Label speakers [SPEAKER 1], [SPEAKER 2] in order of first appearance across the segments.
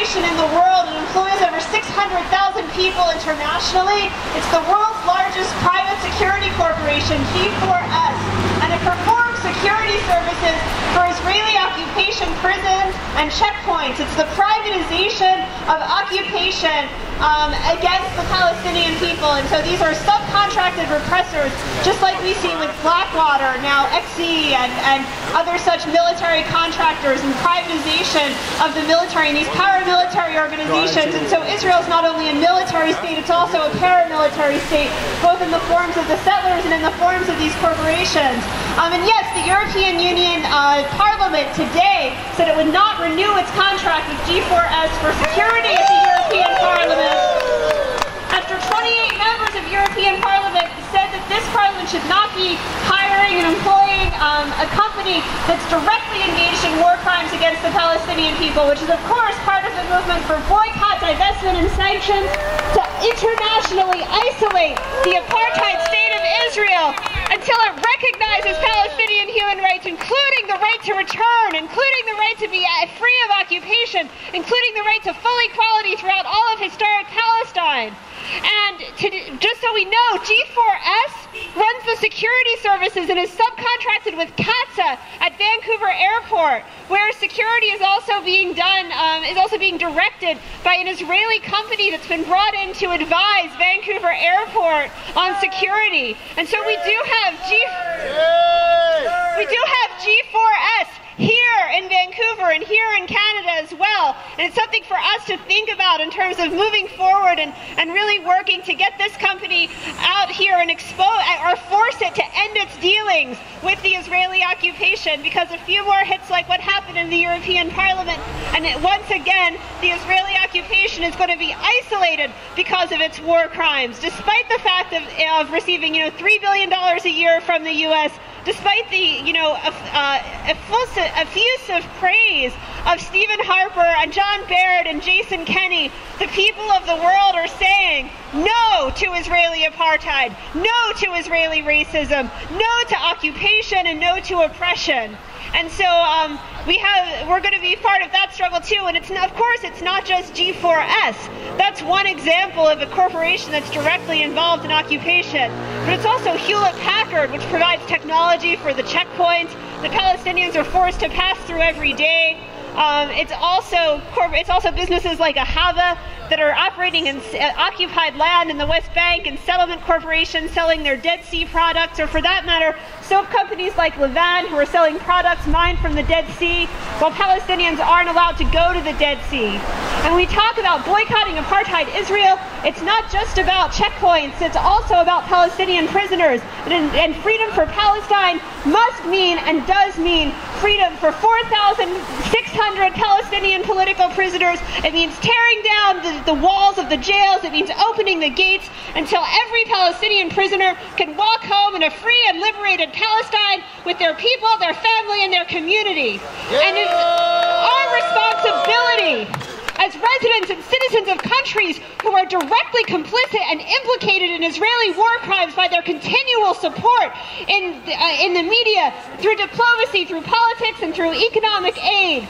[SPEAKER 1] corporation in the world. It employs over 600,000 people internationally. It's the world's largest private security corporation, G4S, and it performs security services for Israeli occupation prisons and checkpoints. It's the privatization of occupation against the Palestinian people. And so these are subcontracted repressors, just like we see with Blackwater, now XE, and other such military contractors, and privatization of the military and these paramilitary organizations. And so Israel is not only a military state, it's also a paramilitary state, both in the forms of the settlers and in the forms of these corporations. And yes, the European Union Parliament today said it would not renew its contract with G4S for security at the European Parliament. After 28 members of European Parliament said that this Parliament should not be hiring and employing a company that's directly engaged in war crimes against the Palestinian people, which is of course part of the movement for boycott, divestment, and sanctions to internationally isolate the apartheid state of Israel until it recognizes Palestinian human rights, including the right to return, including the right to be free of occupation, including the right to full equality throughout all of historic Palestine. And just so we know, G4S runs the security services and is subcontracted with CATSA at Vancouver Airport, where security is also being done, being directed by an Israeli company that's been brought in to advise Vancouver Airport on security. And so we do have G4S here in Vancouver and here in Canada as well. And it's something for us to think about in terms of moving forward and really working to get this company out here and expose or force it to end its dealings with the Israeli occupation, because a few more hits like what happened in the European Parliament, and once again the Israeli occupation is going to be isolated because of its war crimes, despite the fact of receiving $3 billion a year from the US, despite the effusive praise of Stephen Harper and John Baird and Jason Kenney. The people of the world are saying no to Israeli apartheid, no to Israeli racism, no to occupation, and no to oppression. And so we're going to be part of that struggle too. And of course it's not just G4S. That's one example of a corporation that's directly involved in occupation. But it's also Hewlett-Packard, which provides technology for the checkpoints the Palestinians are forced to pass through every day. It's also businesses like Ahava that are operating in occupied land in the West Bank, and settlement corporations selling their Dead Sea products, or for that matter, soap companies like Levan who are selling products mined from the Dead Sea, while Palestinians aren't allowed to go to the Dead Sea. And we talk about boycotting apartheid Israel. It's not just about checkpoints, it's also about Palestinian prisoners. And freedom for Palestine must mean and does mean freedom for 4,600 Palestinian political prisoners. It means tearing down the walls of the jails. It means opening the gates until every Palestinian prisoner can walk home in a free and liberated Palestine with their people, their family, and their community. Yeah. And it's our responsibility as residents and citizens of countries who are directly complicit and implicated in Israeli war crimes by their continual support in the media, through diplomacy, through politics, and through economic aid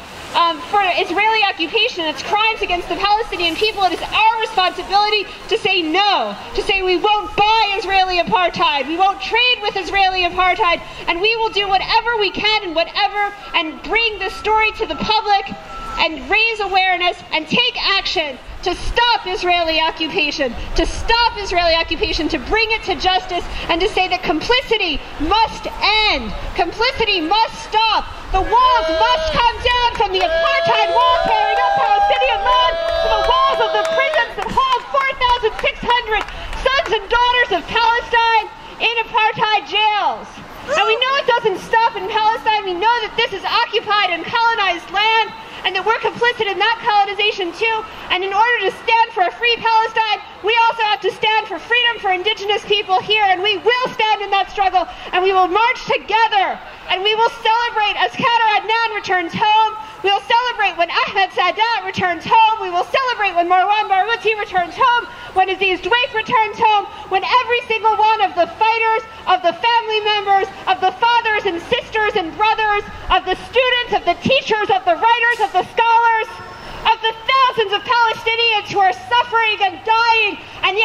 [SPEAKER 1] for Israeli occupation and its crimes against the Palestinian people. It is our responsibility to say no, to say we won't buy Israeli apartheid, we won't trade with Israeli apartheid, and we will do whatever we can and bring this story to the public and raise awareness and take action to stop Israeli occupation, to bring it to justice, and to say that complicity must end. Complicity must stop. The walls must come down from the apartheid wall carrying up Palestinian land to the walls of the prisons that hold 4,600 sons and daughters of Palestine in apartheid jails. And we know it doesn't stop in Palestine. We know that this is occupied and colonized land, and that we're complicit in that colonization too. And in order to stand for a free Palestine, we also have to stand for freedom for indigenous people here, and we will stand in that struggle, and we will march together, and we will celebrate as Kader Adnan returns home. We will celebrate when Ahmed Sadat returns home. We will celebrate when Marwan Barghouti returns home, when Aziz Dweik returns home, when every single one of the fighters, of the family members, of the fathers and sisters and brothers, of the students, of the teachers, of the writers, of the scholars, of the thousands of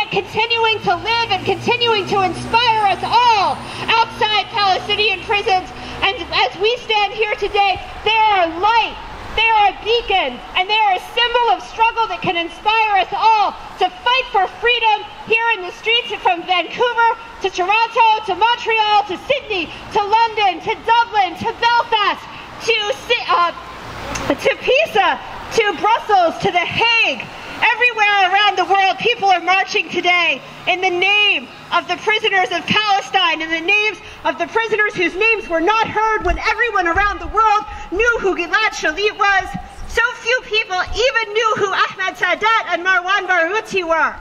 [SPEAKER 1] yet continuing to live and continuing to inspire us all outside Palestinian prisons. And as we stand here today, they are light, they are a beacon, and they are a symbol of struggle that can inspire us all to fight for freedom here in the streets from Vancouver to Toronto to Montreal to Sydney to London to Dublin to Belfast to Pisa to Brussels to The Hague. Everywhere around the world, people are marching today in the name of the prisoners of Palestine, in the names of the prisoners whose names were not heard when everyone around the world knew who Gilad Shalit was. So few people even knew who Ahmed Sadat and Marwan Barghouti were,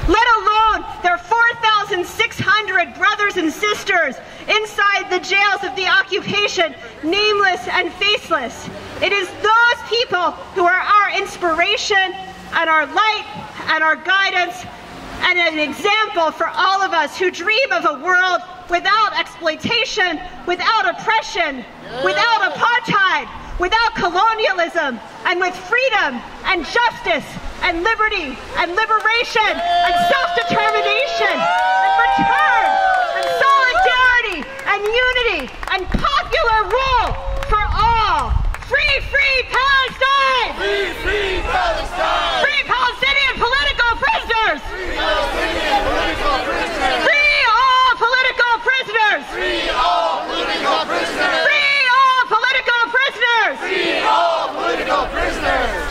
[SPEAKER 1] let alone their 4,600 brothers and sisters inside the jails of the occupation, nameless and faceless. It is those people who are our inspiration and our light and our guidance and an example for all of us who dream of a world without exploitation, without oppression, without apartheid, without colonialism, and with freedom and justice and liberty and liberation and self-determination and return and solidarity and unity and popular rule for all. Free, free Palestine!
[SPEAKER 2] Free, free Palestine!
[SPEAKER 1] Free Palestinian political prisoners!
[SPEAKER 2] Free Palestinian political prisoners!
[SPEAKER 1] Free all political prisoners!
[SPEAKER 2] Free all political prisoners!
[SPEAKER 1] Free all political prisoners!
[SPEAKER 2] Free all political prisoners!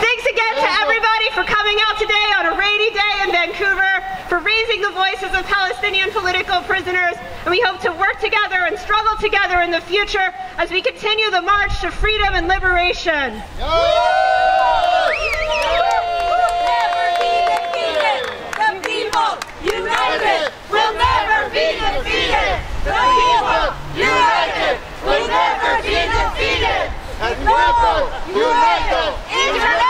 [SPEAKER 1] Thanks again to everybody for coming out today on a rainy day in Vancouver, for raising the voices of Palestinian political prisoners, and we hope to work together and struggle together in the future as we continue the march to freedom and liberation.
[SPEAKER 3] Never be defeated. The people united will never be defeated. The people united will never be defeated.
[SPEAKER 2] And people united.
[SPEAKER 3] International